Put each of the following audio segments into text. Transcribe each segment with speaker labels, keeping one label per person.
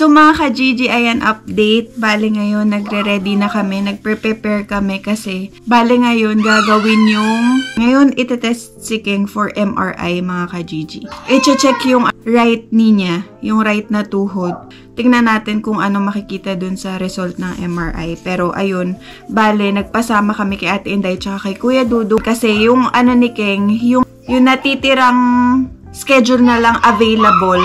Speaker 1: So mga ka-Gigi, ayan update. Bale ngayon, nagre-ready na kami, nagpre-prepare kami kasi bale ngayon gagawin yung, ngayon itetest si King for MRI mga ka-Gigi. I-check yung right knee niya, yung right na tuhod. Tingnan natin kung ano makikita dun sa result ng MRI. Pero ayun, bale nagpasama kami kay Ate Inday tsaka kay Kuya Dudu kasi yung ano ni King, yung natitirang schedule na lang available,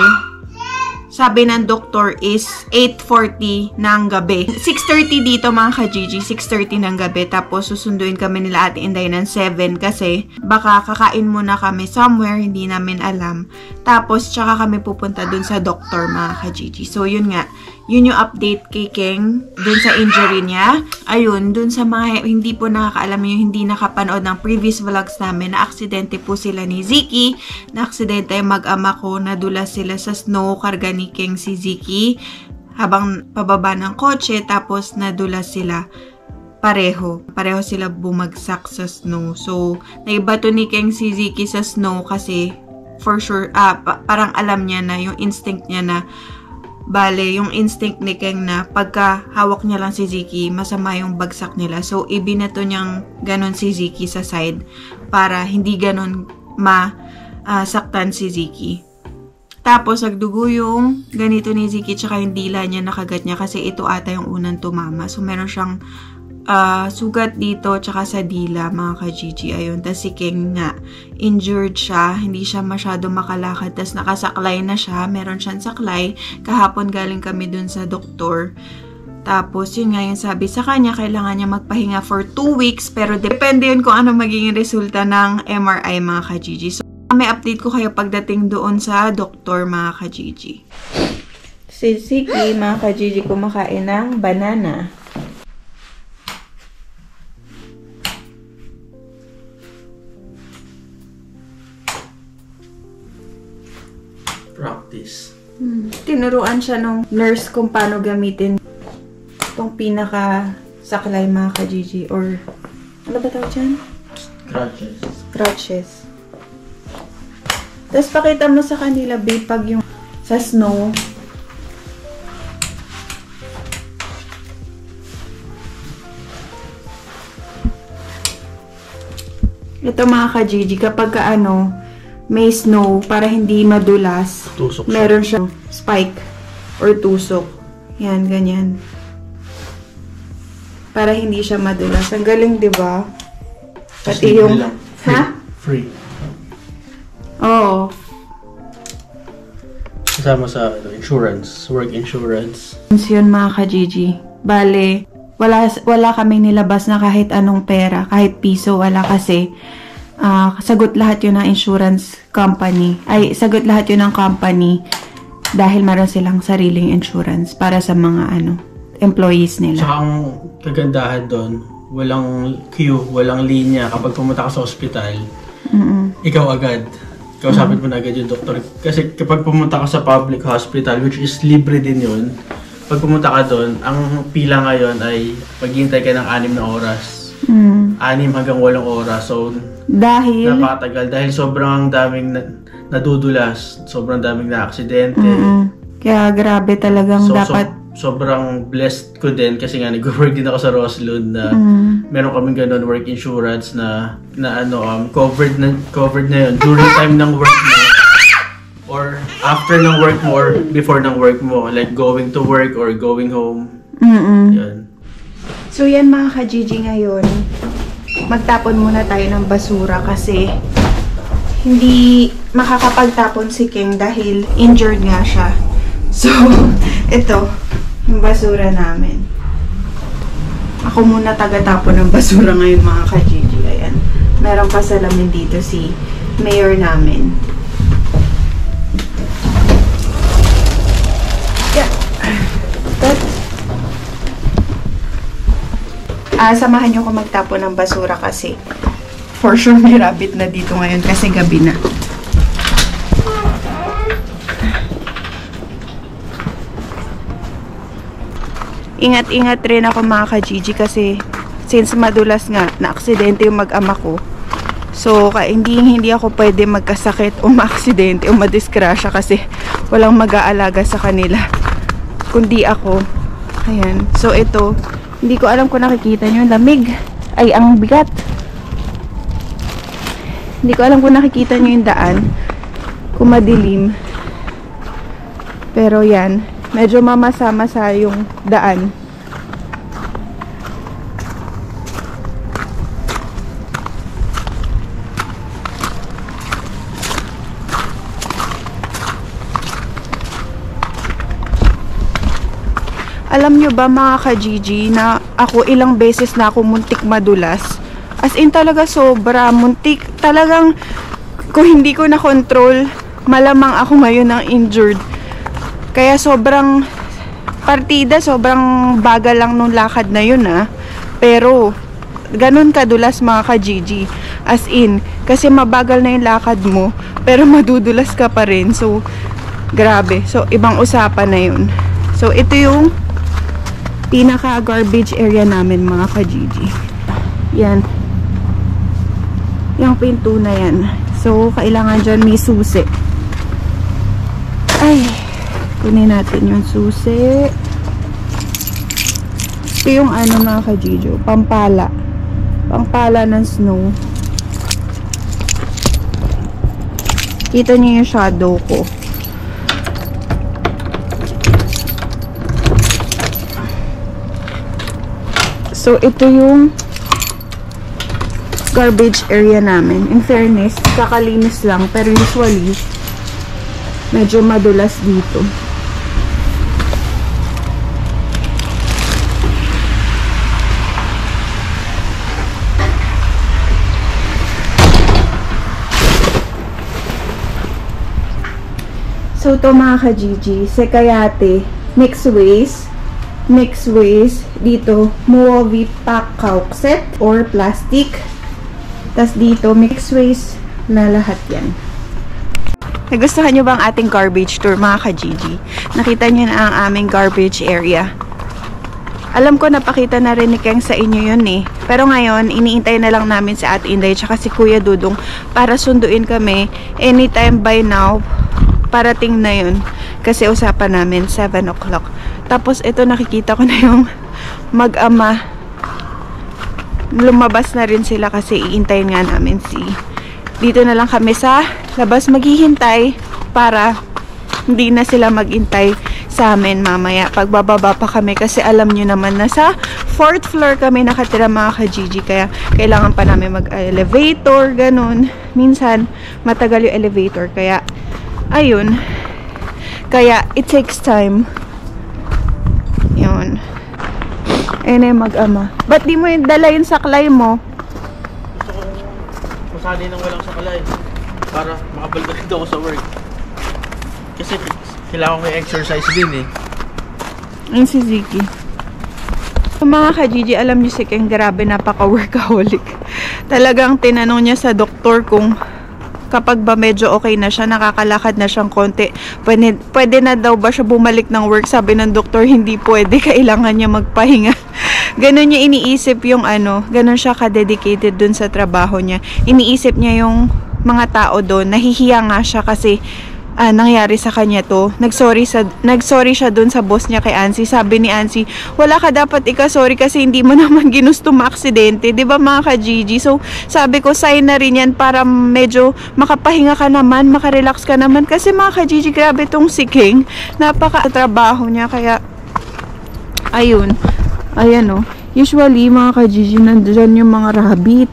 Speaker 1: sabi ng doktor is 8:40 ng gabi. 6:30 dito mga ka-Gigi, 6:30 ng gabi. Tapos susunduin kami nila Ate Inday ng 7 kasi baka kakain muna kami somewhere, hindi namin alam. Tapos tsaka kami pupunta dun sa doktor mga ka-Gigi. So yun nga, yun yung update kay King dun sa injury niya. Ayun, dun sa mga hindi po nakakaalam, yung hindi nakapanood ng previous vlogs namin, na aksidente po sila ni Ziki. Na aksidente mag-ama ko, nadulas sila sa snow, karga ni King si Ziki habang pababa ng kotse, tapos nadulas sila pareho sila bumagsak sa snow. So naibato ni King si Ziki sa snow kasi for sure parang alam niya na, yung instinct niya na, bale yung instinct ni King na pagka hawak niya lang si Ziki, masama yung bagsak nila. So ibinato niyang ganon si Ziki sa side para hindi ganon masaktan si Ziki. Tapos, nagdugo yung ganito ni Ziki tsaka yung dila niya, nakagat niya kasi ito ata yung unang tumama. So, meron siyang sugat dito tsaka sa dila, mga ka-Gigi. Ayun. Tapos, si King nga, injured siya. Hindi siya masyado makalakad. Tapos, nakasaklay na siya. Meron siyang saklay. Kahapon galing kami dun sa doktor. Tapos, yun nga yung sabi sa kanya, kailangan niya magpahinga for 2 weeks. Pero, depende yun kung ano magiging resulta ng MRI, mga ka-Gigi. So, may update ko kayo pagdating doon sa doktor, mga ka-Gigi. Si Ziki, mga ka-Gigi, kumakain ng banana.
Speaker 2: Practice.
Speaker 1: Tinuruan siya nung nurse kung paano gamitin itong pinaka-saklay, mga ka-Gigi. Or, ano ba tawag dyan?
Speaker 2: Crutches.
Speaker 1: Crutches. Tapos, pakita mo sa kanila, babe, pag yung sa snow. Ito mga ka-Gigi, kapag may snow, para hindi madulas,
Speaker 2: Tusok siya.
Speaker 1: meron siyang spike or tusok. Yan, ganyan. Para hindi siya madulas. Ang galing, di ba? Pati yung... Ha?
Speaker 2: Free.
Speaker 1: Oo.
Speaker 2: Kasama sa insurance, work insurance.
Speaker 1: Yun mga ka-Gigi. Bale, wala kaming nilabas na kahit anong pera, kahit piso, wala kasi sagot lahat yun ng insurance company. Ay, sagot lahat yun ng company dahil meron silang sariling insurance para sa mga employees nila.
Speaker 2: Tsaka ang kagandahan doon, walang queue, walang linya. Kapag pumunta ka sa hospital, ikaw agad. Kausapin mo na agad yung doktor. Kasi kapag pumunta ka sa public hospital, which is libre din yun, pag pumunta ka doon, ang pila ngayon ay maghihintay ka ng 6 na oras. 6 hanggang 8 oras. So,
Speaker 1: dahil
Speaker 2: napakatagal. Dahil sobrang daming nadudulas, sobrang daming na-aksidente.
Speaker 1: Kaya grabe talagang dapat...
Speaker 2: Sobrang blessed ko din kasi nga nag-work din ako sa Roslyn na meron kaming ganun work insurance na covered na yun during time ng work mo or after ng work mo or before ng work mo, like going to work or going home. Yan.
Speaker 1: So yan mga ka-Gigi, ngayon magtapon muna tayo ng basura kasi hindi makakapagtapon si King dahil injured nga siya. So ito yung basura namin. Ako muna taga-tapon ng basura ngayon mga ka-Gigi. Ayan. Meron pa salamin dito si mayor namin. Yeah. Samahan nyo ko magtapon ng basura kasi for sure may rabbit na dito ngayon kasi gabi na. Ingat-ingat rin ako mga ka-Gigi kasi since madulas nga, na-aksidente yung mag-ama ko. So, hindi ako pwede magkasakit o ma-aksidente o madiskrasya kasi walang mag-aalaga sa kanila. kundi ako. Ayan. So, ito. Hindi ko alam kung nakikita nyo. Lamig. Ay, ang bigat. Hindi ko alam kung nakikita nyo yung daan. Kung madilim. Pero yan. Medyo mamasa-masa yung daan. Alam nyo ba mga ka-Gigi na ako ilang beses na ako muntik madulas? As in talaga sobra muntik. Talagang kung hindi ko na control, malamang ako ngayon ang injured. Kaya sobrang partida, sobrang bagal lang nung lakad na yun Pero ganun kadulas mga ka-Gigi. As in, kasi mabagal na yung lakad mo, pero madudulas ka pa rin. So, grabe. So, ibang usapan na yun. So, ito yung pinaka garbage area namin mga ka-Gigi. Yan. Yung pinto na yan. So, kailangan dyan may susi. Ay, kunin natin yung susi. Ito yung ano mga ka-Gigi, pampala. Pampala ng snow. Kita niyo yung shadow ko. So, ito yung garbage area namin. In fairness, kakalinis lang. Pero usually, medyo madulas dito. So, ito mga ka-Gigi, Sekayate, mixed waste dito, Moavi pack caulk set or plastic. Tas dito, mixed waste na lahat yan. Nagustuhan nyo ba ang ating garbage tour mga ka-Gigi? Nakita nyo na ang aming garbage area. Alam ko napakita na rin ni Keng sa inyo yun Pero ngayon, iniintay na lang namin si Ate Inday tsaka si Kuya Dudong para sunduin kami anytime by now. Parating na yun. Kasi usapan namin 7 o'clock. Tapos ito nakikita ko na yung mag-ama. Lumabas na rin sila kasi iintayin nga namin dito na lang kami sa labas maghihintay para hindi na sila maghintay sa amin mamaya pagbababa pa kami kasi alam nyo naman na sa 4th floor kami nakatira mga ka-Gigi kaya kailangan pa namin mag-elevator ganun. Minsan matagal yung elevator kaya ayun. Kaya, it takes time. Yun. Ayun na yung mag-ama. Ba't di mo yung dala yung saklay mo?
Speaker 2: Gusto ko masali nang walang saklay. Para makabalik ako sa work. Kasi kailangan ko yung exercise din
Speaker 1: Ayun si Ziki. So, mga ka-Gigi, alam niyo si Keng, grabe napaka-workaholic. Talagang tinanong niya sa doktor kung kapag ba medyo okay na siya, nakakalakad na siyang konti, pwede na daw ba siya bumalik ng work? Sabi ng doktor, hindi pwede, kailangan niya magpahinga. Ganun niya iniisip yung ganun siya ka-dedicated dun sa trabaho niya. Iniisip niya yung mga tao doon, nahihiya nga siya kasi nangyari sa kanya to. Nagsorry siya dun sa boss niya kay Ansi. Sabi ni Ansi, wala ka dapat ika-sorry kasi hindi mo naman ginusto ma-aksidente. Diba mga ka-Gigi? So, sabi ko, sign na rin yan para medyo makapahinga ka naman, makarelax ka naman. Kasi mga ka-Gigi, grabe tong si King. Napaka-trabaho niya. Kaya, ayun. Ayan Usually, mga ka-Gigi, nandyan yung mga rabbit.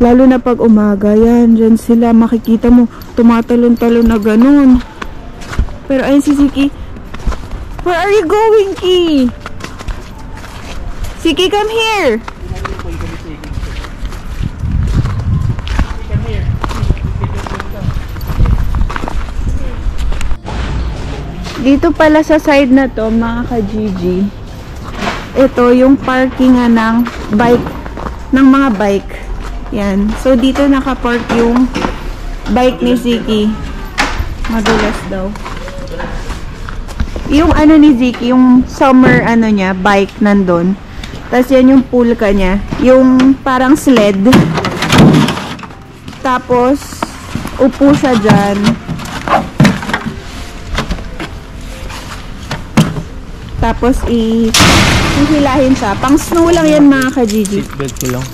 Speaker 1: Lalo na pag umaga, yan, dyan sila, makikita mo, tumatalon-talon na ganun. Pero ayun si Siki, where are you going, Ki? Siki, come here! Dito pala sa side na to, mga ka-Gigi, ito yung parkingan ng bike, ng mga bike. Yan. So, dito nakapark yung bike ni Ziki. Madulas daw. Yung ni Ziki, yung summer niya, bike nandun. Tapos yan yung pulka niya. Yung parang sled. Tapos, upo siya dyan. Tapos hihilahin siya. Pang snow lang yan mga ka-Gigi.
Speaker 2: Seatbelt ko lang.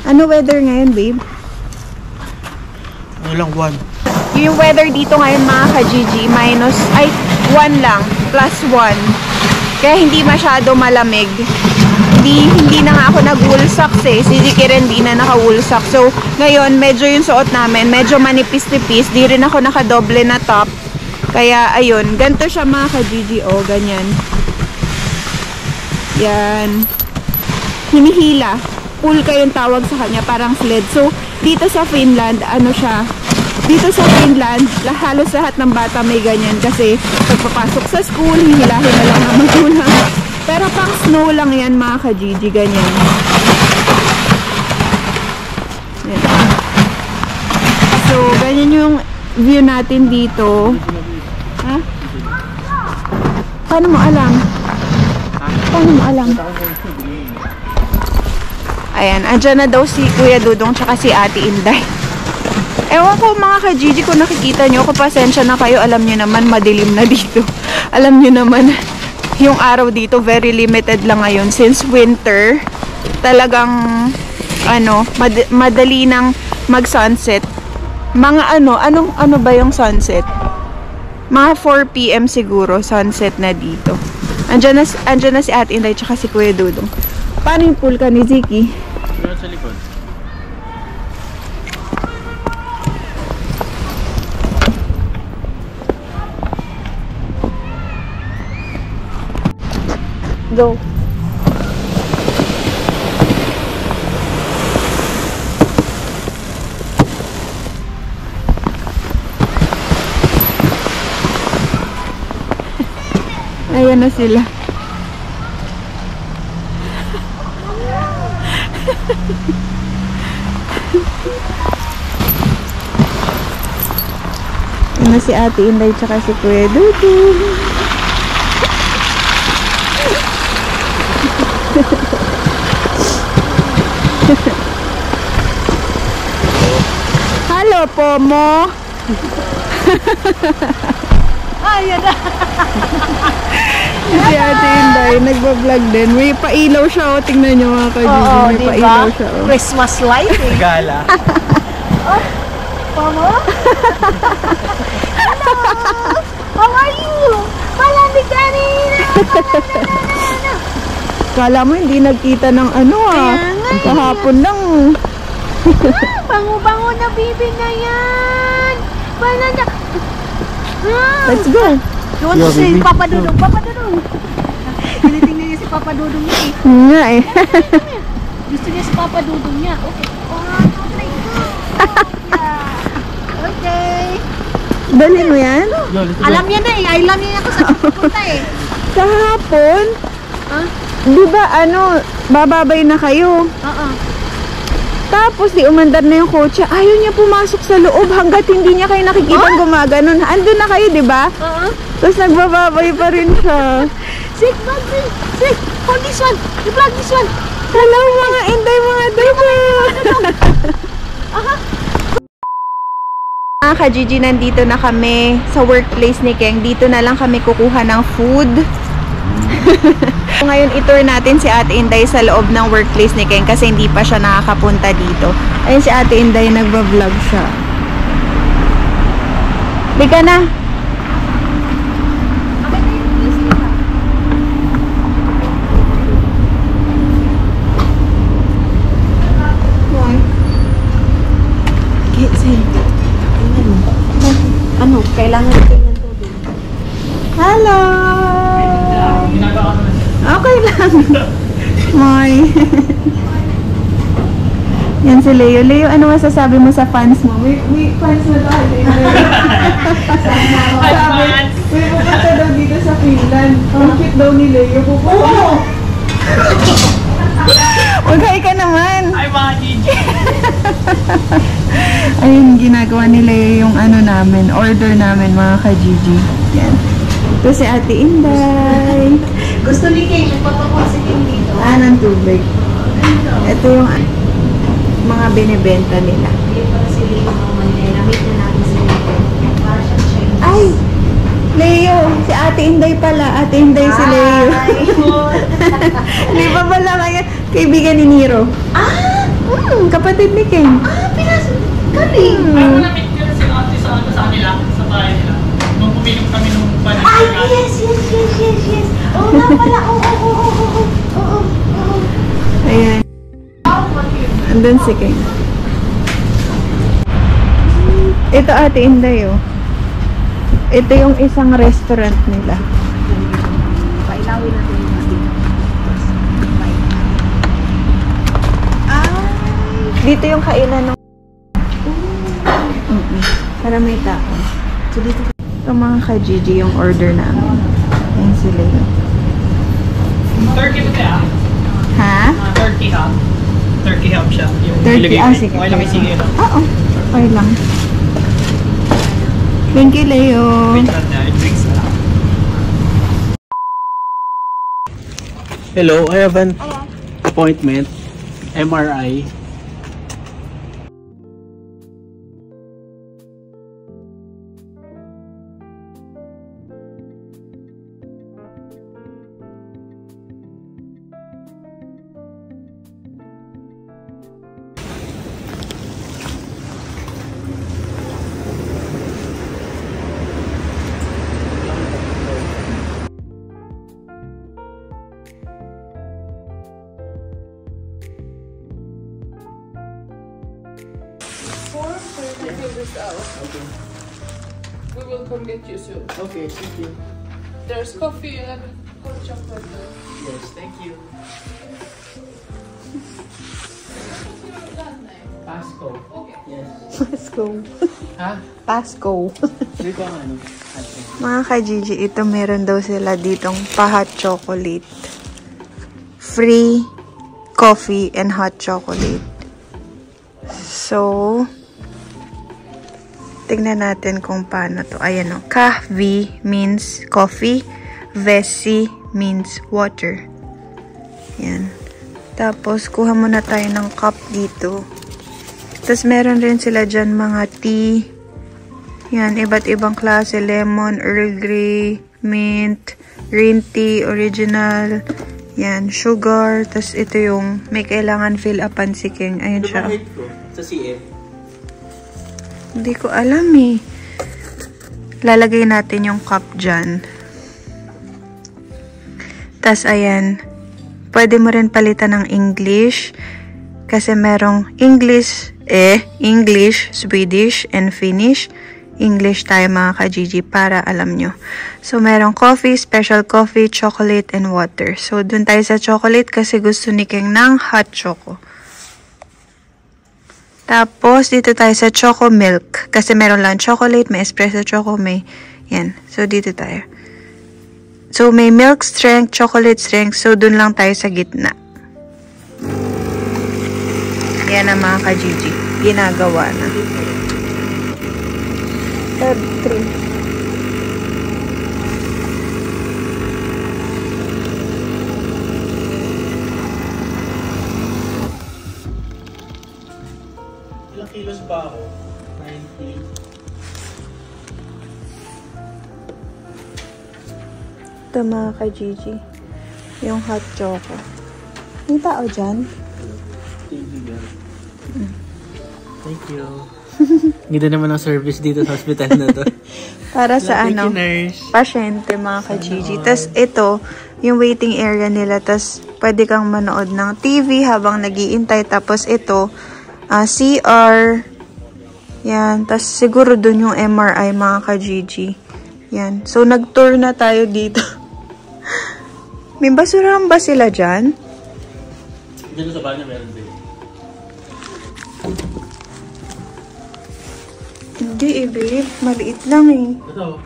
Speaker 1: Ano weather ngayon, babe?
Speaker 2: Ano lang, 1.
Speaker 1: Yung weather dito ngayon mga ka-Gigi, -1 lang, +1. Kaya hindi masyado malamig. Hindi na nga ako nag-wool socks eh. Si Ziki rin di na naka-wool socks. So, ngayon, medyo yung suot namin, medyo manipis-tipis. Di rin ako nakadoble na top. Kaya, ayun, ganito siya mga ka-Gigi. O, ganyan. Yan. Hinihila. Pulka yung tawag sa kanya, parang sled. So, dito sa Finland, dito sa Finland, halos lahat ng bata may ganyan kasi pagpapasok sa school, hihilahin na lang ng magulang. Pero pang snow lang yan mga ka-Gigi, ganyan. Yan. So, ganyan yung view natin dito. Ha? Paano mo alam? Paano mo alam? Ayan, andyan na daw si Kuya Dudong tsaka si Ate Inday. Ewan ko mga ka-Gigi, kung nakikita nyo, pasensya na kayo, alam nyo naman, madilim na dito. Alam nyo naman, yung araw dito, very limited lang ngayon. Since winter, talagang, madali nang mag-sunset. Mga ano ba yung sunset? Mga 4 PM siguro, sunset na dito. Andyan na si Ate Inday tsaka si Kuya Dudong. Paano yung pool ka ni Ziki?
Speaker 2: Meron sa likod.
Speaker 1: Go. Ayan na sila. Ano si Ate Inday tsaka si Kuya Dudong. Halo po mo.
Speaker 3: Ayan na.
Speaker 1: Si Ate Inday nagba-vlog din. May pailaw siya, tingnan niyo mga ka-Gigi.
Speaker 3: Oo,
Speaker 1: May
Speaker 3: diba?
Speaker 1: pailaw siya.
Speaker 3: Christmas lighting.
Speaker 2: Gala.
Speaker 3: Mama? Hello! How are you? Malamig kanina!
Speaker 1: Kala mo hindi nagkita ng
Speaker 3: Kaya nga eh.
Speaker 1: kahapon lang.
Speaker 3: Bango-bango na bibi na yan! Wala na!
Speaker 1: Let's go.
Speaker 3: Doon
Speaker 2: Yo,
Speaker 3: si
Speaker 2: baby.
Speaker 3: Papa Dudong. Papa Dudong! Tinitingnan niya si Papa Dudong niya eh.
Speaker 1: Nga eh.
Speaker 3: Gusto niya si Papa Dudong niya. Okay. 1, 2, 3, go! Yeah. Okay.
Speaker 1: Dali mo yan?
Speaker 3: Alam niya na eh. Alam niya kung saan pupunta eh.
Speaker 1: Kahapon,
Speaker 3: Huh?
Speaker 1: di ba bababay na kayo?
Speaker 3: Oo.
Speaker 1: Tapos di umandar na yung kotse. Ayaw niya pumasok sa loob hanggat hindi niya kayo nakikita gumaganon. Andun na kayo, di ba?
Speaker 3: Oo.
Speaker 1: Tapos nagbababay pa rin siya.
Speaker 3: Sick, vlog this. Sick, hold this one. You vlog this one.
Speaker 1: Hello mga Inday, mga Dudu! Mga ka-Gigi, nandito na kami sa workplace ni Keng. Dito na lang kami kukuha ng food. Ngayon, itour natin si Ate Inday sa loob ng workplace ni Keng kasi hindi pa siya nakakapunta dito. Ayun si Ate Inday, nagba-vlog siya. Di ka na.
Speaker 3: Ano? Kailangan tingnan to din.
Speaker 1: Hello! Okay lang. Moy. Yan si Leo. Leo, ano masasabi mo sa fans mo? May fans na tayo. Sabi, may pupunta daw dito sa Finland. Ang cute daw ni Leo. Pupunta. Huwag ka naman.
Speaker 2: Ay, mga Gigi.
Speaker 1: Ayun, ginagawa ni Leo yung order namin, mga ka-Gigi. Yan. Ito si Ate Inday.
Speaker 3: Gusto ni King, nagpapako si King dito.
Speaker 1: Ng tubig. Ito yung mga binibenta nila.
Speaker 3: Hindi para si Leo naman eh. Namit na natin si Leo. Para siyang Chinese.
Speaker 1: Ay! Leo! Si Ate Inday pala. Ate Inday si Leo. Di ba pala ngayon? Kaibigan ni Nero. Kapatid ni King.
Speaker 3: Pinas! Galing!
Speaker 2: Ay, wala meet ko si ate sa kanila, sa bahay nila. Nung pumilip kami nung balik.
Speaker 3: Ay, yes! Oo nga pala. Oo.
Speaker 1: Ayan. Andun si King. Ito Ate Inday, oh. Ito yung isang restaurant nila.
Speaker 3: Pailawin natin yung mga dito.
Speaker 1: Dito yung kainan ng... Para may tao.
Speaker 3: So dito.
Speaker 1: Ito mga ka-Gigi yung order namin. Ayan sila yun.
Speaker 2: Turkey ba kaya?
Speaker 1: Ha?
Speaker 2: Turkey ha? Turkey ham siya. Yung
Speaker 1: Turkey, sige.
Speaker 2: Okay lang may sige na.
Speaker 1: Oo. Okay lang. Thank you, Leo.
Speaker 2: Wait lang na, drinks na lang. Hello, I have an appointment. MRI.
Speaker 4: We will come get you soon.
Speaker 2: Okay, thank you.
Speaker 4: There's coffee and hot chocolate.
Speaker 2: Yes, thank you. Pasco.
Speaker 4: Okay.
Speaker 2: Yes.
Speaker 1: Pasco.
Speaker 2: Ha?
Speaker 1: Pasco.
Speaker 2: Hindi ko ang ano. Ate.
Speaker 1: Mga ka-Gigi, ito meron daw sila ditong pa-hot chocolate. Free coffee and hot chocolate. So, tignan natin kung paano to. Ayan o. Kahvi means coffee. Vesi means water. Yan. Tapos, kuha muna tayo ng cup dito. Tapos, meron rin sila dyan mga tea. Yan. Iba't ibang klase. Lemon, Earl Grey, mint, green tea, original. Yan. Sugar. Tapos, ito yung may kailangan fill upan si King. Ayun siya.
Speaker 2: Sa CF.
Speaker 1: Hindi ko alam eh. Lalagay natin yung cup dyan. Tas ayan. Pwede mo rin palitan ng English. Kasi merong English, Swedish, and Finnish. English tayo mga ka-Gigi para alam nyo. So merong coffee, special coffee, chocolate, and water. So dun tayo sa chocolate kasi gusto ni King ng hot choco. Tapos, dito tayo sa choco milk. Kasi meron lang chocolate, may espresso choco, may... Yan. So, dito tayo. So, may milk strength, chocolate strength. So, dun lang tayo sa gitna. Yan ang mga ka-Gigi. Ginagawa na. Tab 3.
Speaker 2: Ilang kilos ba ako? 90.
Speaker 1: Ito mga ka-Gigi. Yung hot choco. May tao dyan?
Speaker 2: TV girl. Thank you. Ganda naman ang service dito sa hospital na to.
Speaker 1: Para sa
Speaker 2: Thank
Speaker 1: ano?
Speaker 2: you, nurse.
Speaker 1: Pasyente mga ka-Gigi. Tapos ito, yung waiting area nila. Tapos pwede kang manood ng TV habang nag-iintay. Tapos ito, CR. Yan. Tapos siguro dun yung MRI mga ka-Gigi. Yan. So nag-tour na tayo dito. May basurahan ba sila dyan?
Speaker 2: Dito sa bahay na meron din.
Speaker 1: Hindi eh, babe. Maliit lang eh.
Speaker 2: Ito.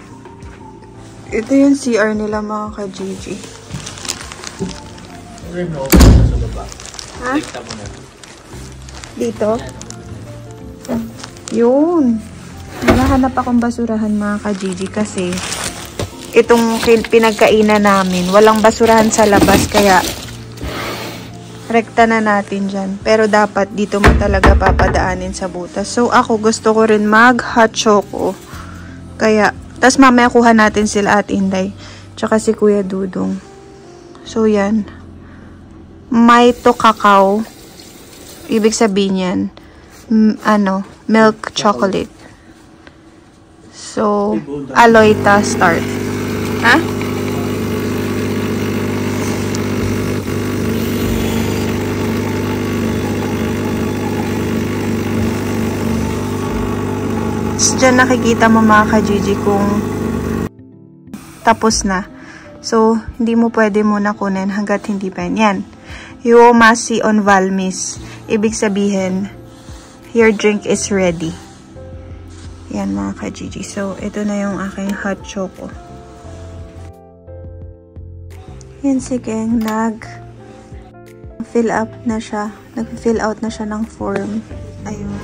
Speaker 1: Ito yung CR nila mga ka-Gigi.
Speaker 2: Meron na open na sa baba.
Speaker 1: Ha?
Speaker 2: Tekta mo na.
Speaker 1: Dito? Yun. Nakahanap akong basurahan mga ka-Gigi kasi itong pinagkainan namin. Walang basurahan sa labas, kaya rekta na natin dyan. Pero dapat dito mo talaga papadaanin sa butas. So, ako gusto ko rin mag hot choco. Kaya, tas mamaya kuha natin sila at Inday. Tsaka si Kuya Dudong. So, yan. May to cacao. Ibig sabihin yan, milk chocolate. So, Aloyta start. Ha? Diyan nakikita mo mga ka-Gigi kung tapos na. So, hindi mo pwede muna kunin hanggat hindi pa yan. Yuomasi on Valmis. Ibig sabihin, your drink is ready. Yan mga ka-Gigi. So, ito na yung aking hot choco. Yan si Keng, nag-fill up na siya. Nag-fill out na siya ng form. Ayun.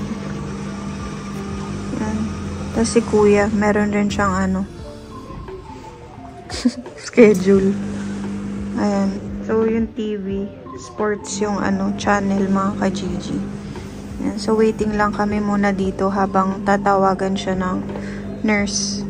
Speaker 1: Yan. Tapos si Kuya, meron rin siyang schedule. Ayan. So, yung TV, sports yung channel mga ka-Gigi. Ayan. So, waiting lang kami muna dito habang tatawagan siya ng nurse.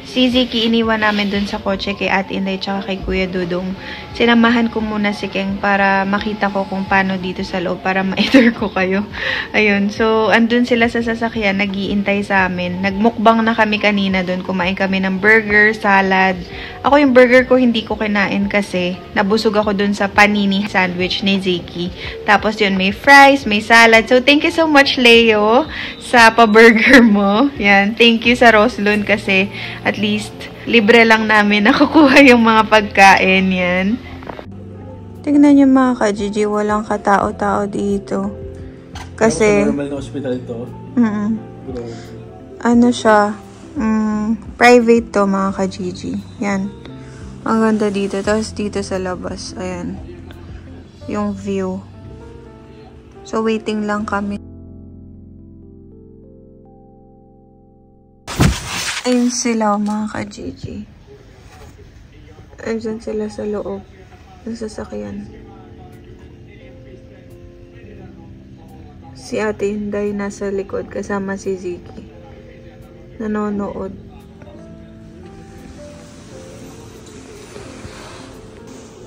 Speaker 1: Si Ziki, iniwan namin dun sa kotse kay Ate Inday tsaka kay Kuya Dudong. Sinamahan ko muna si Keng para makita ko kung paano dito sa loob para ma-enter ko kayo. Ayun. So, andun sila sa sasakyan, nag-iintay sa amin. Nagmukbang na kami kanina dun. Kumain kami ng burger, salad. Ako yung burger ko hindi ko kinain kasi nabusog ako dun sa panini sandwich ni Ziki. Tapos yun, may fries, may salad. So, thank you so much, Leo, sa pa-burger mo. Yan. Thank you sa Roslyn kasi at least libre lang namin nakukuha yung mga pagkain. Yan. Tignan niyo mga ka-Gigi, walang katao-tao dito. Kasi
Speaker 2: normal na hospital ito.
Speaker 1: Siya, private to mga ka-Gigi. Yan. Ang ganda dito. Tapos dito sa labas, ayan, yung view. So, waiting lang kami. Ayun sila mga ka-Gigi. Ayun sila sa loob. Sa sasakyan. Si Ate Inday nasa likod kasama si Ziki. Nanonood.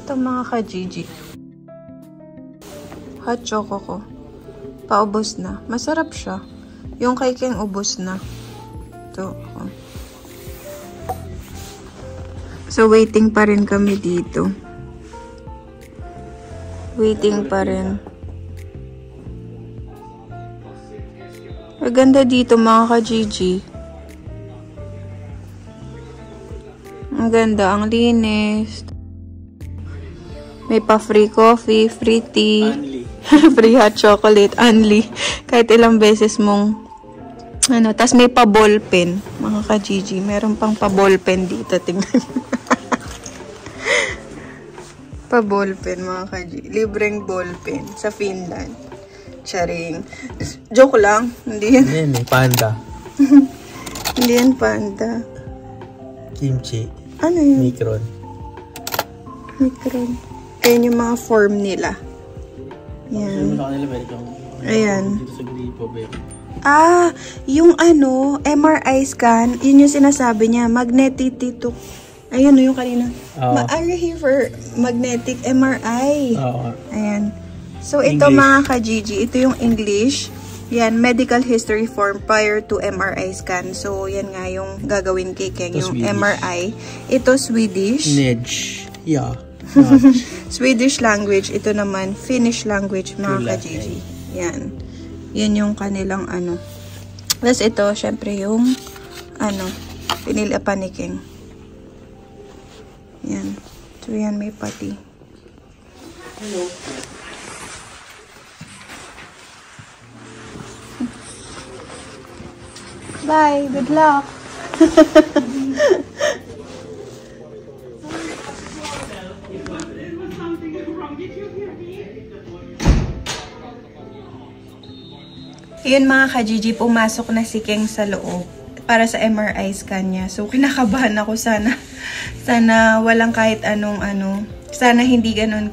Speaker 1: Ito mga ka-Gigi. Hot choco ko. Paubos na. Masarap siya. Yung kay Keng ubos na. Ito. So, waiting pa rin kami dito. Waiting pa rin. Ang ganda dito mga ka-Gigi. Ang ganda, ang linis. May pa free coffee, free tea, free hot chocolate, only. Kahit ilang beses mong tas may pa ballpen, mga ka-Gigi. Meron pang pa ballpen dito, tingnan nyo. Pa ballpen mga ka-Gigi. Libreng ballpen sa Finland. Charing. Joke lang. Hindi yan.
Speaker 2: Yan panda.
Speaker 1: Hindi yan panda.
Speaker 2: Kimchi.
Speaker 1: Ano yun?
Speaker 2: Micron.
Speaker 1: Micron. Ayan yung mga form nila. Yan. Ayan. Yung MRI scan, yun yung sinasabi niya. Magnetic. Ayun, yung kanina. Are you here for magnetic MRI? Ayan. So, ito mga ka-Gigi, ito yung English. Yan, medical history form prior to MRI scan. So, yan nga yung gagawin kay Keng, yung Swedish. MRI. Ito, Swedish.
Speaker 2: Yeah.
Speaker 1: Swedish language. Ito naman, Finnish language, mga ka-Gigi. Yan. Yan yung kanilang Tapos ito, syempre yung pinilapan ni Keng. Yan. So, yan, may pati. Hello. Bye. Good luck. Yun mga ka-Gigi, pumasok na si Keng sa loob. para sa MRI scan niya. So, kinakabahan ako sana walang kahit anong sana hindi ganun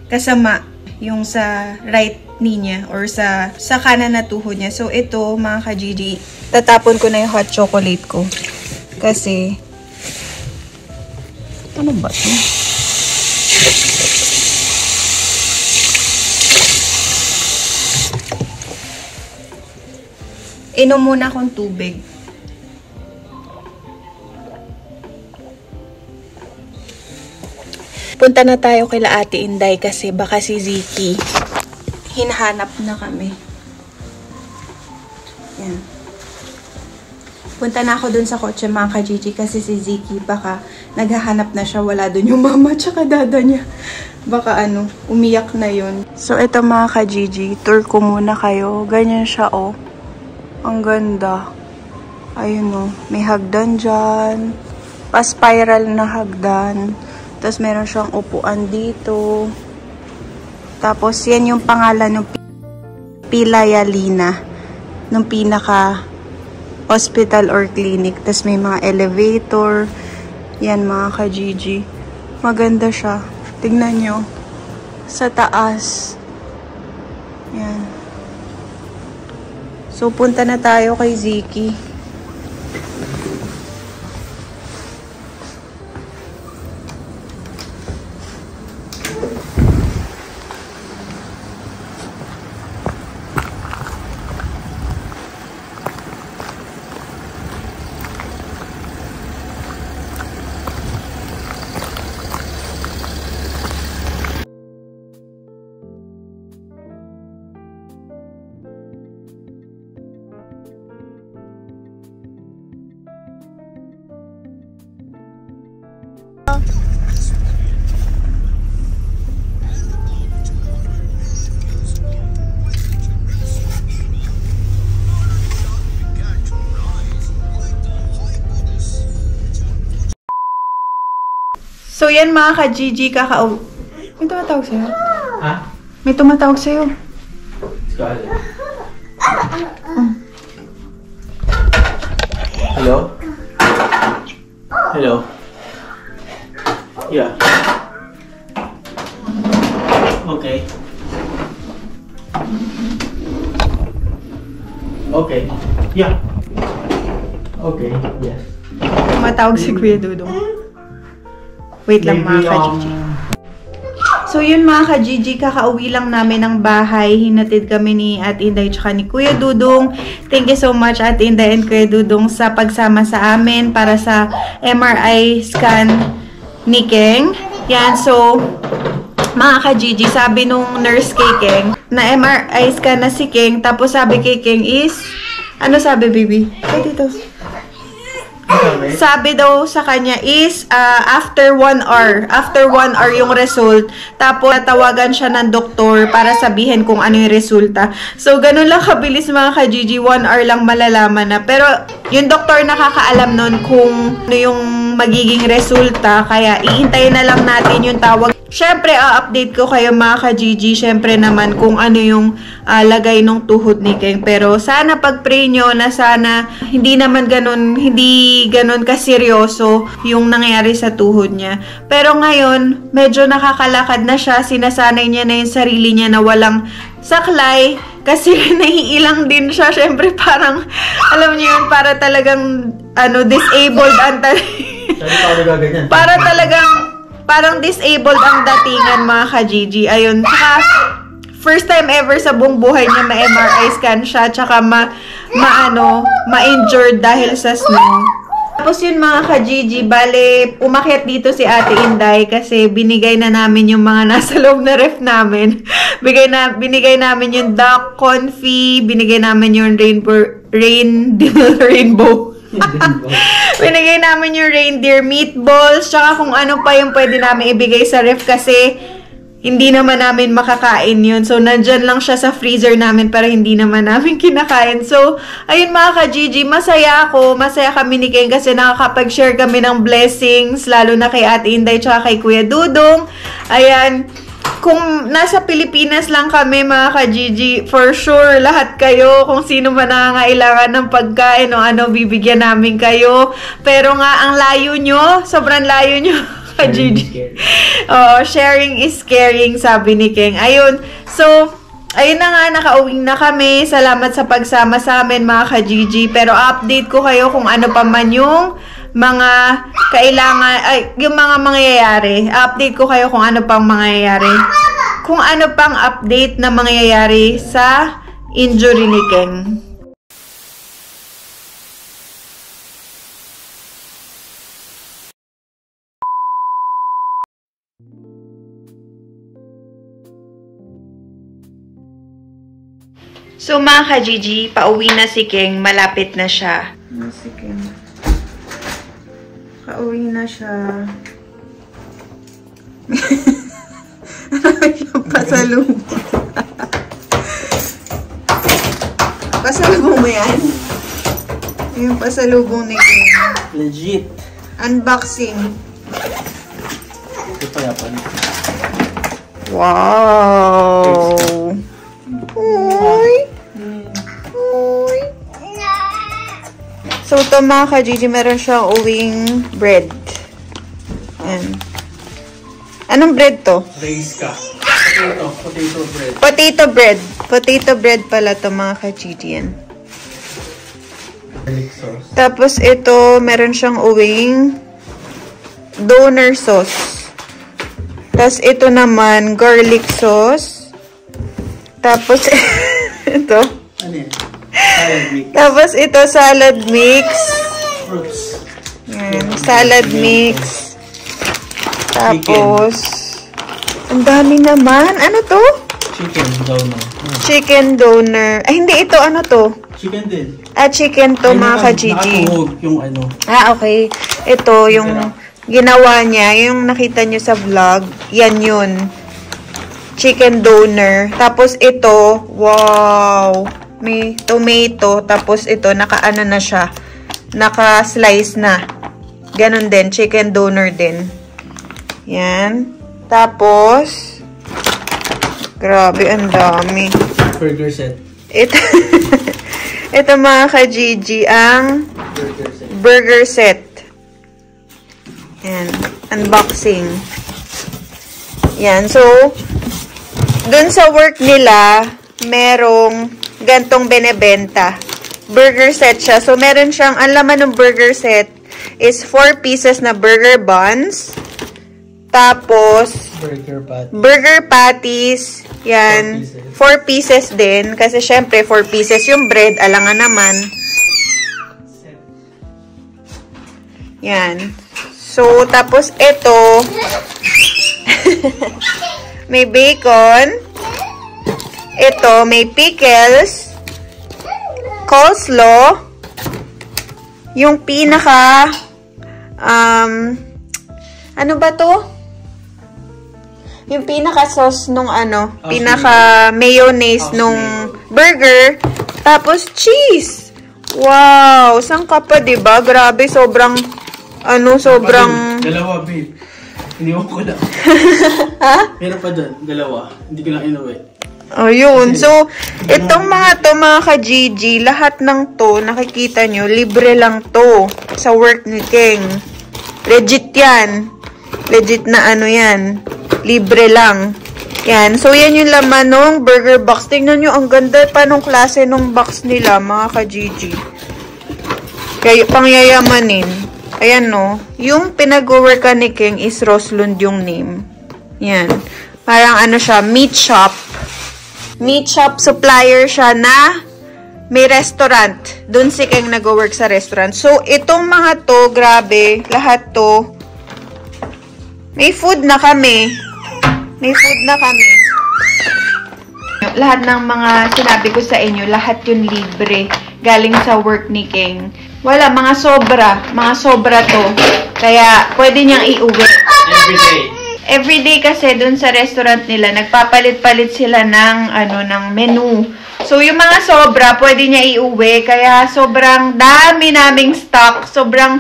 Speaker 1: kasama yung sa right knee niya or sa kanan na tuhod niya. So, ito, mga ka-Gigi, tatapon ko na yung hot chocolate ko. Kasi, ano ba ito? Inom muna akong tubig. Punta na tayo kila Ate Inday kasi baka si Ziki. Hinahanap na kami. Yan. Punta na ako dun sa kotse mga ka-Gigi kasi si Ziki baka naghahanap na siya. Wala dun yung mama tsaka dada niya. Baka umiyak na yun. So ito mga ka-Gigi, tour ko muna kayo. Ganyan siya oh. Ang ganda. Ayun may hagdan dyan. Pa-spiral na hagdan. Tapos meron siyang upuan dito. Tapos yan yung pangalan ng Pilayalina. Nung pinaka hospital or clinic. Tapos may mga elevator. Yan mga ka-Gigi. Maganda siya. Tignan nyo. Sa taas. Yan. So, punta na tayo kay Ziki. So, yan mga ka-Gigi, May tumatawag sa'yo?
Speaker 2: Ha?
Speaker 1: May tumatawag sa'yo.
Speaker 2: Scarlett. Hello? Hello? Yeah. Okay. Okay. Yeah. Okay. Yes.
Speaker 1: Tumatawag si Kuya Dudong. Wait lang mga ka-Gigi. So yun mga ka-Gigi, kakauwi lang namin ng bahay. Hinatid kami ni Ate Inday tsaka ni Kuya Dudong. Thank you so much Ate Inday and Kuya Dudong sa pagsama sa amin para sa MRI scan ni Keng. Yan, so mga ka-Gigi, sabi nung nurse kay Keng na MRI scan na si Keng. Tapos sabi kay Keng is, ano sabi baby? Ay dito. Sabi daw sa kanya is after 1 hour. After 1 hour yung result. Tapos tatawagan siya ng doktor para sabihin kung ano yung resulta. So ganun lang kabilis mga ka-Gigi. 1 hour lang malalaman na. Pero yung doktor nakakaalam nun kung ano yung magiging resulta. Kaya iintayin na lang natin yung tawag. Syempre, update ko kayo mga ka-Gigi. Syempre naman kung ano yung lagay ng tuhod ni Keng. Pero sana pag-pray nyo na sana hindi ganun kaseryoso yung nangyari sa tuhod niya. Pero ngayon, medyo nakakalakad na siya. Sinasanay niya na yung sarili niya na walang saklay. Kasi naiilang din siya. Syempre parang, alam niyo yun, para talagang disabled ang para talagang parang disabled ang datingan mga ka-Gigi. Ayun. Tsaka, first time ever sa buong buhay niya ma-MRI scan siya. Tsaka ma-injured dahil sa snow. Tapos yun mga ka-Gigi, bale, umakyat dito si Ate Inday kasi binigay na namin yung mga nasa loob na ref namin. Binigay namin yung duck confit, binigay namin yung rainbow. Binigay namin yung reindeer meatballs, tsaka kung ano pa yung pwede namin ibigay sa ref kasi hindi naman namin makakain yun. So, nandyan lang siya sa freezer namin para hindi naman namin kinakain. So, ayun mga ka-Gigi, masaya ako. Masaya kami ni Keng kasi nakakapag-share kami ng blessings, lalo na kay Ate Inday tsaka kay Kuya Dudong. Ayan. kung nasa Pilipinas lang kami mga ka-Gigi, for sure, lahat kayo, kung sino man nangangailangan ng pagkain o ano, bibigyan namin kayo. Pero nga, ang layo nyo, sobrang layo nyo, ka-Gigi. Sharing is caring, sabi ni King. Ayun, so, ayun na nga, nakauwi na kami. Salamat sa pagsama sa amin mga ka-Gigi. Pero update ko kayo kung ano pa man yung mga kailangan, yung mga mangyayari. Update ko kayo kung ano pang mangyayari. Kung ano pang update na mangyayari sa injury ni King. So mga ka-Gigi, pauwi na si King. Malapit na siya. Si King. Pauwi na siya. Yung pasalubong. Pasalubong mo yan? Yung pasalubong ni King.
Speaker 2: Legit.
Speaker 1: Unboxing.
Speaker 2: Ito pa yapan.
Speaker 1: Wow! Uy! Uy! So, ito mga ka-Gigi, meron siyang uwing bread. Ayan. Anong bread to?
Speaker 2: Raise ka. Potato bread.
Speaker 1: Potato bread. Potato bread pala to mga ka-Gigi yan.
Speaker 2: Garlic sauce.
Speaker 1: Tapos ito, meron siyang uwing doner sauce. Tapos ito naman, garlic sauce. Tapos ito.
Speaker 2: Ano yan? Salad mix.
Speaker 1: Tapos ito, salad mix.
Speaker 2: Fruits.
Speaker 1: Yan, salad mix. Tapos, ang dami naman. Ano to?
Speaker 2: Chicken doner.
Speaker 1: Chicken doner. Ay, hindi ito. Ano to?
Speaker 2: Chicken din.
Speaker 1: Chicken to, mga ka-Gigi.
Speaker 2: Nakatuhog yung ano.
Speaker 1: Okay. Ito, yung ginawa niya, yung nakita niyo sa vlog. Yan yun. Chicken doner. Tapos ito, wow. May tomato. Tapos ito, naka-ano na siya. Naka-slice na. Ganon din. Chicken doner din. Yan. Tapos, grabe, ang dami.
Speaker 2: Burger set.
Speaker 1: Ito, ito mga ka-Gigi, ang burger set. Yan. Unboxing. Yan. So, dun sa work nila, merong gantong benebenta. Burger set siya. So, meron siyang, ang laman ng burger set is 4 pieces na burger buns. Tapos, burger patties. Yan. 4 pieces din. Kasi, syempre, 4 pieces yung bread. Alangan naman. Yan. So, tapos, ito. May bacon. Ito, may pickles. Coleslaw. Yung pinaka, ano ba to? Yung pinaka sauce nung ano, pinaka mayonnaise nung burger. Tapos, cheese. Wow! Saan ka pa, diba? Grabe, sobrang, sobrang...
Speaker 2: Dalawa, babe. Iniwan ko na.
Speaker 1: Ha?
Speaker 2: Meron pa dun, dalawa. Hindi ko lang inuwi.
Speaker 1: Ayun. So, itong mga ka-Gigi, lahat ng to, nakikita nyo, libre lang to sa work ni King. Legit yan. Legit na yan. Libre lang. Yan. So, yan yung laman ng burger box. Tingnan nyo, ang ganda pa nung klase nung box nila, mga ka-Gigi. Kaya, pangyayamanin. Ayan, no. Yung pinag-workan ni King is Roslund yung name. Yan. Parang siya, meat shop. Meat shop supplier siya na may restaurant. Doon si King nag-work sa restaurant. So, itong mga to, grabe, lahat to, may food na kami. May food na kami. Lahat ng mga sinabi ko sa inyo, lahat yun libre. Galing sa work ni King. Wala, mga sobra. Mga sobra to. Kaya, pwede niyang iuwi.
Speaker 2: Everyday.
Speaker 1: Everyday kasi dun sa restaurant nila, nagpapalit-palit sila ng, ng menu. So, yung mga sobra, pwede niya iuwi. Kaya, sobrang dami naming stock. Sobra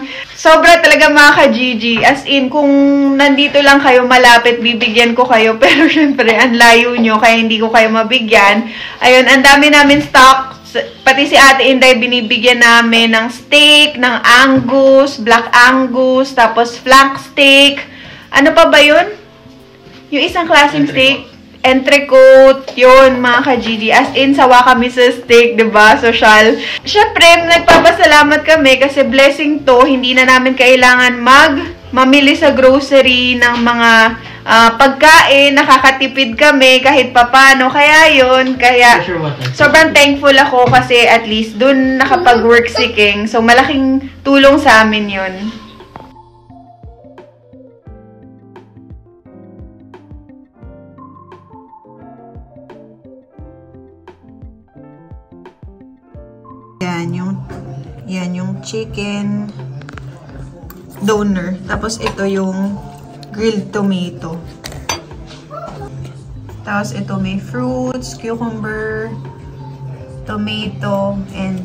Speaker 1: talaga mga ka-Gigi. As in, kung nandito lang kayo malapit, bibigyan ko kayo. Pero, syempre, ang layo nyo, kaya hindi ko kayo mabigyan. Ayun, ang dami namin stock. Pati si Ate Inday, binibigyan namin ng steak, ng Angus, Black Angus, tapos flank steak. Ano pa ba yun? Yung isang klaseng steak. Entrecote, yun, mga ka-Gigi. As in, sawa kami sa steak, diba? Social. Syempre, nagpapasalamat kami kasi blessing to. Hindi na namin kailangan mamili sa grocery ng mga pagkain. Nakakatipid kami kahit papano. Kaya yun, kaya sobrang thankful ako kasi at least dun nakapag-work si King. So, malaking tulong sa amin yun. Yan yung chicken doner. Tapos ito yung grilled tomato. Tapos ito may fruits, cucumber, tomato, and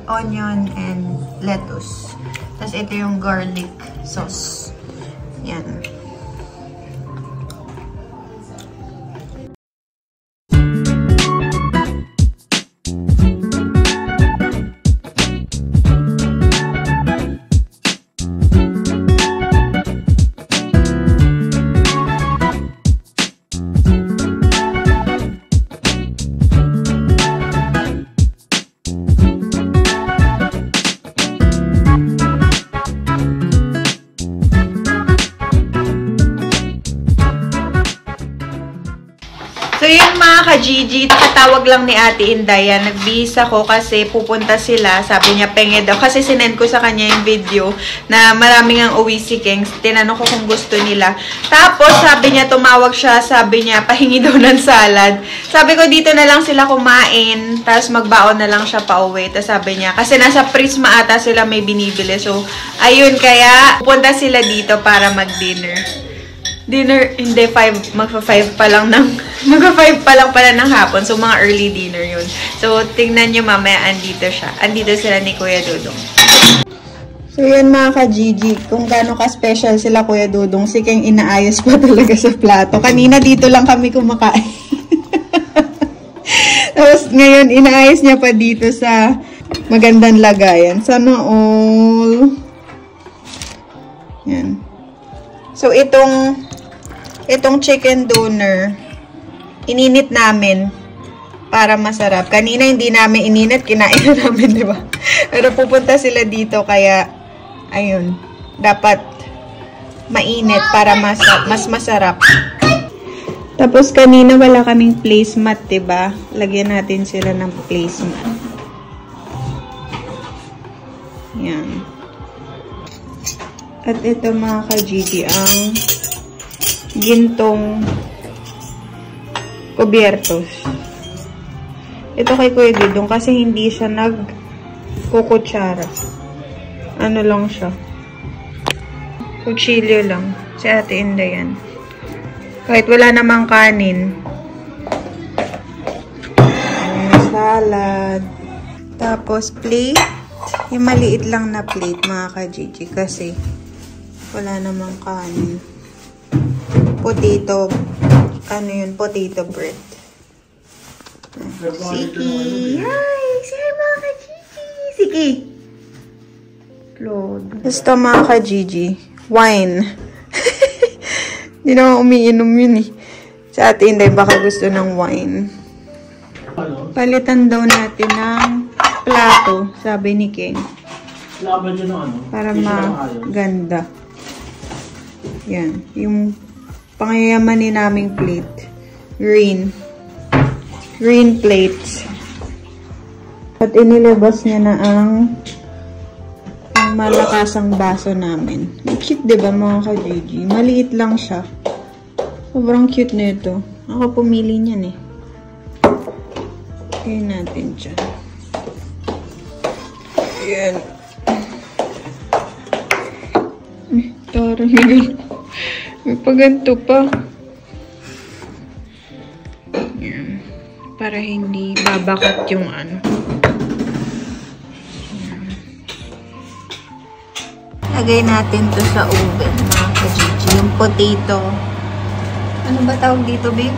Speaker 1: onion and lettuce. Tapos ito yung garlic sauce. Yan. So, yun mga ka-Gigi, nakatawag lang ni Ate Inday. Nagbihis ako kasi pupunta sila. Sabi niya, penge daw. Kasi sinend ko sa kanya yung video na maraming ang uwi si King. Tinanong ko kung gusto nila. Tapos, sabi niya, tumawag siya. Sabi niya, pahingi daw ng salad. Sabi ko, dito na lang sila kumain. Tapos, magbaon na lang siya pa uwi. Tapos, sabi niya, kasi nasa Prisma ata sila may binibili. So, ayun, kaya pupunta sila dito para mag-dinner. Hindi, magpa-5 pa lang pala ng hapon. So, mga early dinner yun. So, tingnan nyo mamaya, andito siya. Andito sila ni Kuya Dudong. So, yan mga ka-Gigi. Kung gaano ka-special sila Kuya Dudong, si King inaayos pa talaga sa plato. Kanina dito lang kami kumakain. Tapos, ngayon, inaayos niya pa dito sa magandang lagayan. Sana all. Yan. So, itong chicken doner, ininit namin para masarap. Kanina hindi namin ininit, kinain na namin, di ba? Pero pupunta sila dito, kaya, ayun, dapat mainit para mas masarap. Tapos kanina wala kaming placemat, di ba? Lagyan natin sila ng placemat. Yan. At ito mga ka-Gigi, ang gintong kubiertos. Ito kay Kuya Dudong kasi hindi siya nagkukutsara. Ano lang siya. Kutsilyo lang. Si Ate Inday yan. Kahit wala namang kanin. Salad. Tapos plate. Yung maliit lang na plate mga ka-Gigi kasi wala namang kanin. Potato. Ano yun? Potato bread. Siki! Hi! Say hi mga ka-Gigi! Siki! Claude. Basta mga ka-Gigi. Wine. Hindi naman umiinom yun eh. Sa Ate Inday baka gusto ng wine. Palitan daw natin ng plato, sabi ni King. Para maganda. Yan. Yung pangayamanin naming plate. Green plates. At inilabas niya na ang malakasang baso namin. Cute diba mga ka-Gigi? Maliit lang siya. Sobrang cute nito. Ako pumili niyan eh. Kaya natin dyan. Ayan. Tara, may paganto pa. Ayan. para hindi babakot yung ano. Lagay natin to sa oven, mga ka-Gigi. Yung potato. Ano ba tawag dito, babe?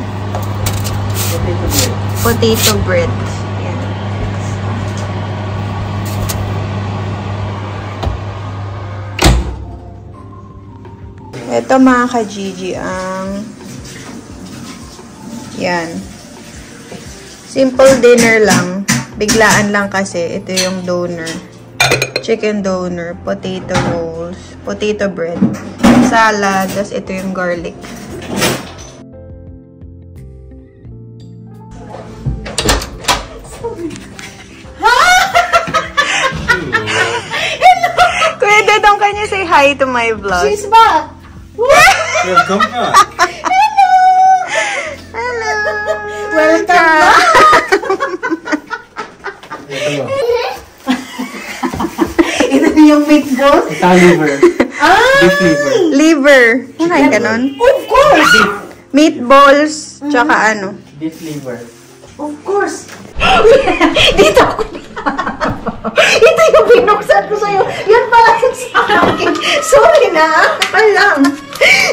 Speaker 1: Potato bread. Yan. Ito, mga ka-Gigi, ang yan. Simple dinner lang. Biglaan lang kasi. Ito yung doner. Chicken doner, potato rolls, potato bread, salad, tas ito yung garlic. Kuya Dodong, can you say hi to my vlog?
Speaker 3: She's back!
Speaker 2: Welcome back.
Speaker 1: Hello!
Speaker 3: Welcome back! Ito yung meatballs?
Speaker 2: Ito liver. Beef liver.
Speaker 1: Liver. Kumain ka nun?
Speaker 3: Of course!
Speaker 1: Meatballs, tsaka ano?
Speaker 2: Beef liver.
Speaker 3: Of course! Dito ako. Ito yung binuksan ko sa'yo. Yan pala yung sa akin. Sorry na. Alam.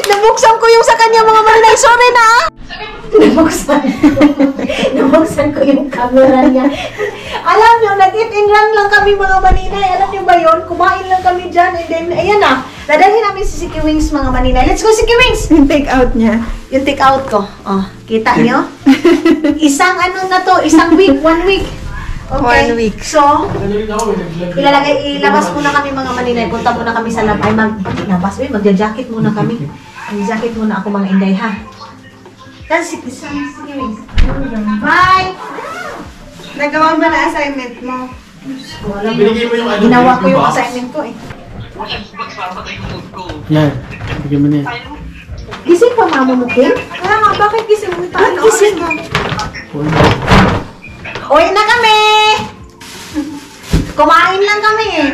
Speaker 3: Nabuksan ko yung sa kanya mga marinay. Sorry na. Nabuksan ko yung camera niya. Alam nyo, nag-eat and run lang kami mga maninay. Alam nyo ba yun? Kumain lang kami dyan. And then, ayan na. Dadalhin namin si Siki Wings mga maninay. Let's go, Siki Wings!
Speaker 1: Yung take out niya.
Speaker 3: Yung take out ko. Oh, kita nyo? Isang ano na to? Isang week. 1 week. Okay.
Speaker 1: 1 week.
Speaker 3: So, ilabas muna kami mga maninay. Punta muna kami sa lab. Ay, magja-jacket muna kami. Mag-jacket muna ako mga inday, ha? Yan, sige, Wings. Bye!
Speaker 1: Nagawa ba na assignment mo?
Speaker 3: Wala mo.
Speaker 2: Binigay mo yung ano,
Speaker 3: Ginawa ko yung
Speaker 2: box?
Speaker 3: assignment ko eh.
Speaker 2: Yan. Bigyan mo na yan.
Speaker 3: Gising pa mama mo, Kim?
Speaker 1: Kaya nga, bakit gising mo pa? Ano
Speaker 3: Gising. Uwi na kami! Kumain lang kami eh.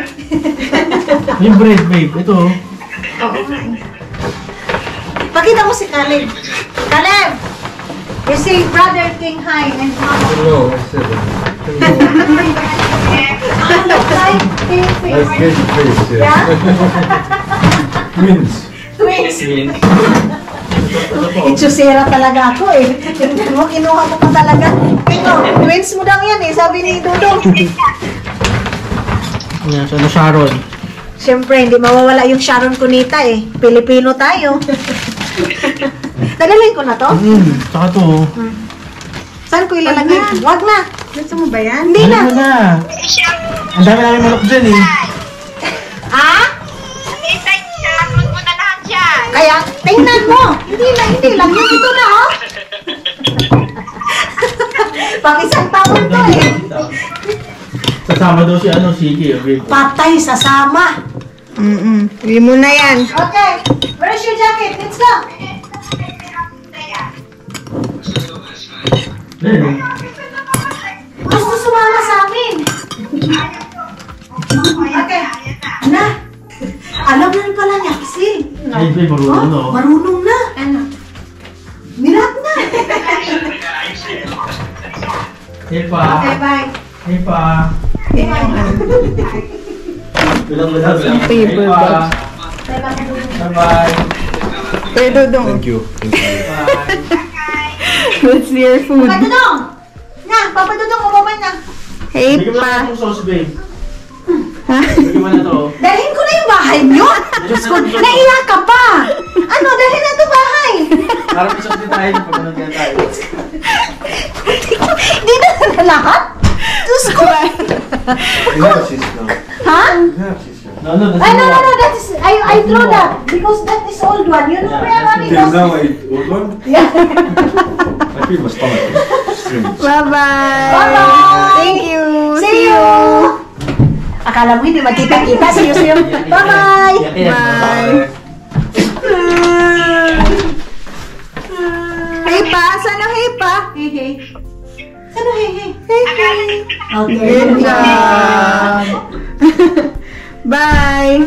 Speaker 2: Yung bread, babe. Ito.
Speaker 3: Oo nga eh. Pakita mo si Caleb. Caleb! You say brother King hi and mama.
Speaker 5: Hello, I said it. Hello.
Speaker 3: Hi, King
Speaker 5: Let's get the face,
Speaker 3: Yeah?
Speaker 5: Twins.
Speaker 3: Twins. Itsusera talaga ako eh. Tingnan mo, kinuha ko pa talaga. Tingnan, twins mo daw yan eh, sabi ni Dudong.
Speaker 2: Yan, so Sharon.
Speaker 3: Siyempre, hindi mawawala yung Sharon Cunita eh. Pilipino tayo. Dadalhin ko na to?
Speaker 2: Tsaka to.
Speaker 3: Saan ko ilalagay? Wag na.
Speaker 1: Gusto mo ba yan?
Speaker 3: Hindi na.
Speaker 2: Ano na? Ang dami namin manok dyan eh.
Speaker 3: Ha? Kaya, tingnan mo. Hindi lang. Yung ito na, oh. Pag-isang taon to eh.
Speaker 2: Sasama daw si ano, Siki. Babe.
Speaker 3: Patay sa sama.
Speaker 1: Hindi mo na yan.
Speaker 3: Okay. Where's your jacket? Let's go.
Speaker 2: Yan.
Speaker 3: Gusto sumama sa amin. Okay. Na. Alam na rin pala niya kasi.
Speaker 2: Ay, babe, marunong no?
Speaker 3: Marunong na. Ano? Mirat na.
Speaker 2: Hey pa.
Speaker 3: Okay, bye.
Speaker 2: Hey pa. Bilang.
Speaker 1: Table
Speaker 2: Hey pa. Bye-bye.
Speaker 1: Kuya Dodong,
Speaker 5: Thank you. Thank you.
Speaker 1: what's your food?
Speaker 3: Papa Dudong! Na, Papa Dudong, umabay na.
Speaker 1: Hey
Speaker 2: Bigyan mo na
Speaker 1: pa.
Speaker 2: itong sauce, babe. Bigyan mo na to.
Speaker 3: Dalhin ko na yung bahay niyo. Diyos ko, naiyak ka pa. Ano, dalhin na ito bahay.
Speaker 2: Parang may sauce din tayo. Pagkanan kaya tayo.
Speaker 3: Hindi na lahat. Diyos ko.
Speaker 5: You have cheese now.
Speaker 3: Ha?
Speaker 5: You have cheese now.
Speaker 2: No,
Speaker 3: Ay, no, that is, I throw that. Because that is old one. You know, we are running
Speaker 5: Till
Speaker 3: those.
Speaker 5: now I eat old one.
Speaker 3: Yeah.
Speaker 5: I feel my stomach is strange.
Speaker 1: Bye-bye.
Speaker 3: Bye-bye.
Speaker 1: Thank you.
Speaker 3: See you. Akala mo hindi magkita-kita. See you. Bye-bye.
Speaker 1: Bye. Hey pa, sana hey pa?
Speaker 3: Hey, hey. Ano, hey, hey?
Speaker 1: Hey, hey.
Speaker 3: Okay.
Speaker 1: Good job. Bye.